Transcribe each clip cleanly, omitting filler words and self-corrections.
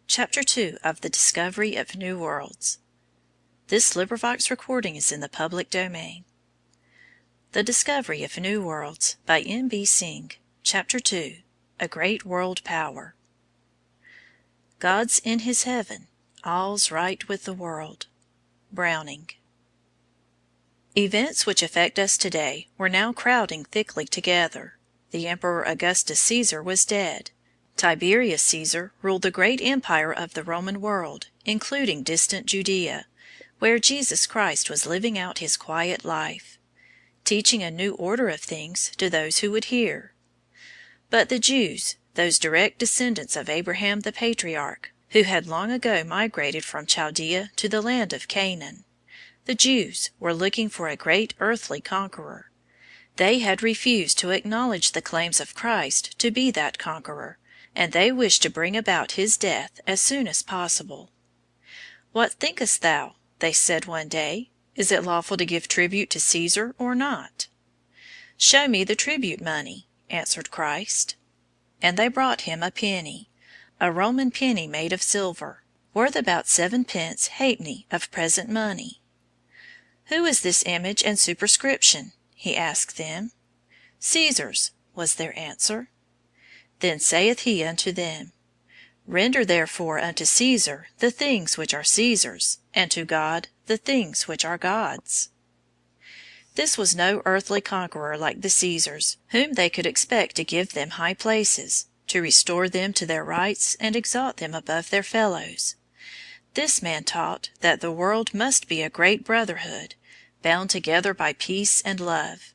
Chapter 2 of the Discovery of New Worlds. The Discovery of New Worlds by M.B. Singh. Chapter 2. A Great World Power. God's in his heaven, all's right with the world. Browning. Events which affect us today were now crowding thickly together. The Emperor Augustus Caesar was dead. Tiberius Caesar ruled the great empire of the Roman world, including distant Judea, where Jesus Christ was living out his quiet life, teaching a new order of things to those who would hear. But the Jews, those direct descendants of Abraham the patriarch, who had long ago migrated from Chaldea to the land of Canaan, the Jews were looking for a great earthly conqueror. They had refused to acknowledge the claims of Christ to be that conqueror, and they wished to bring about his death as soon as possible. "What thinkest thou?" they said one day. "Is it lawful to give tribute to Caesar or not?" "Show me the tribute money," answered Christ. And they brought him a penny, a Roman penny made of silver, worth about 7 pence halfpenny of present money. "Who is this image and superscription?" he asked them. "Caesar's," was their answer. Then saith he unto them, Render therefore unto Caesar the things which are Caesar's, and to God the things which are God's. This was no earthly conqueror like the Caesars, whom they could expect to give them high places, to restore them to their rights and exalt them above their fellows. This man taught that the world must be a great brotherhood, bound together by peace and love,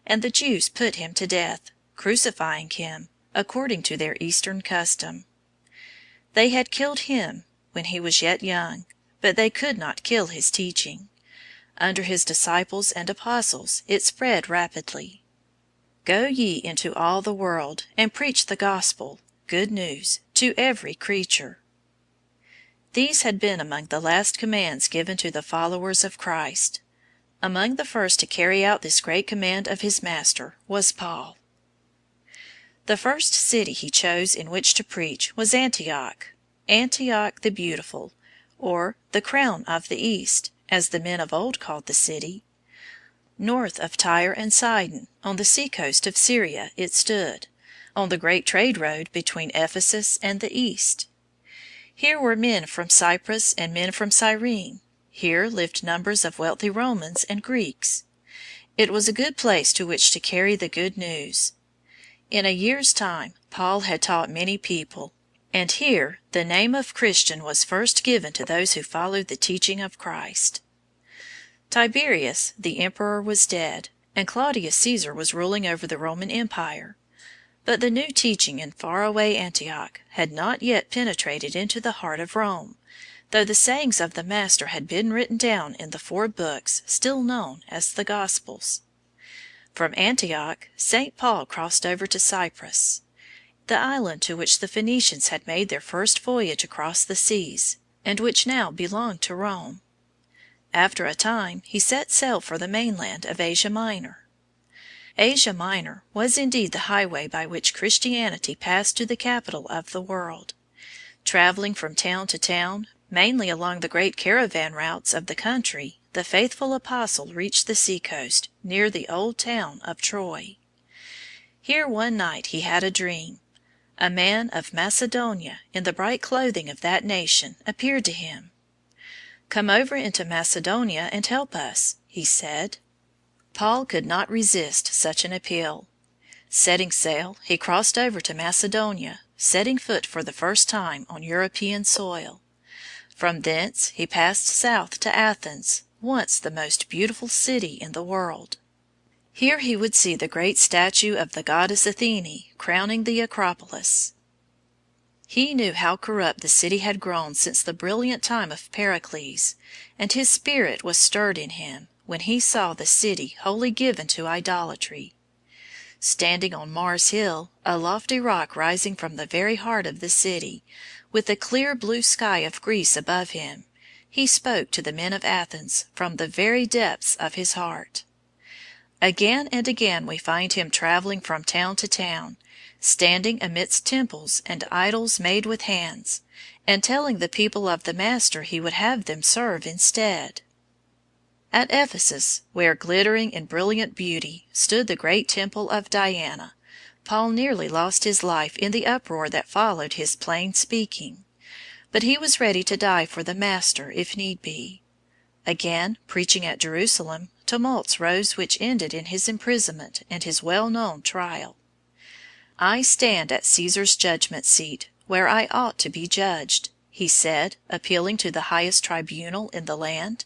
and the Jews put him to death, crucifying him, according to their Eastern custom. They had killed him when he was yet young, but they could not kill his teaching. Under his disciples and apostles it spread rapidly. "Go ye into all the world, and preach the gospel, good news, to every creature." These had been among the last commands given to the followers of Christ. Among the first to carry out this great command of his Master was Paul. The first city he chose in which to preach was Antioch, Antioch the Beautiful, or the Crown of the East, as the men of old called the city. North of Tyre and Sidon, on the sea-coast of Syria, it stood, on the great trade road between Ephesus and the East. Here were men from Cyprus and men from Cyrene. Here lived numbers of wealthy Romans and Greeks. It was a good place to which to carry the good news. In a year's time Paul had taught many people, and here the name of Christian was first given to those who followed the teaching of Christ. Tiberius, the emperor, was dead, and Claudius Caesar was ruling over the Roman Empire. But the new teaching in far-away Antioch had not yet penetrated into the heart of Rome, though the sayings of the Master had been written down in the 4 books still known as the Gospels. From Antioch, St. Paul crossed over to Cyprus, the island to which the Phoenicians had made their first voyage across the seas, and which now belonged to Rome. After a time he set sail for the mainland of Asia Minor. Asia Minor was indeed the highway by which Christianity passed to the capital of the world. Traveling from town to town, mainly along the great caravan routes of the country, the faithful apostle reached the sea-coast near the old town of Troy. Here one night he had a dream. A man of Macedonia in the bright clothing of that nation appeared to him. "Come over into Macedonia and help us," he said. Paul could not resist such an appeal. Setting sail, he crossed over to Macedonia, setting foot for the first time on European soil. From thence he passed south to Athens, once the most beautiful city in the world. Here he would see the great statue of the goddess Athene crowning the Acropolis. He knew how corrupt the city had grown since the brilliant time of Pericles, and his spirit was stirred in him when he saw the city wholly given to idolatry. Standing on Mars Hill, a lofty rock rising from the very heart of the city, with the clear blue sky of Greece above him, he spoke to the men of Athens from the very depths of his heart. Again and again we find him traveling from town to town, standing amidst temples and idols made with hands, and telling the people of the master he would have them serve instead. At Ephesus, where, glittering in brilliant beauty, stood the great temple of Diana, Paul nearly lost his life in the uproar that followed his plain speaking. But he was ready to die for the Master if need be. Again, preaching at Jerusalem, tumults rose which ended in his imprisonment and his well-known trial. "I stand at Caesar's judgment seat, where I ought to be judged," he said, appealing to the highest tribunal in the land.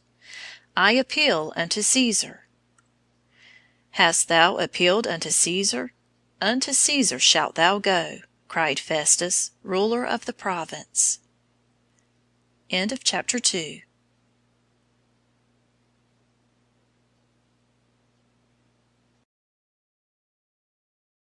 "I appeal unto Caesar." "Hast thou appealed unto Caesar? Unto Caesar shalt thou go," cried Festus, ruler of the province. Chapter 2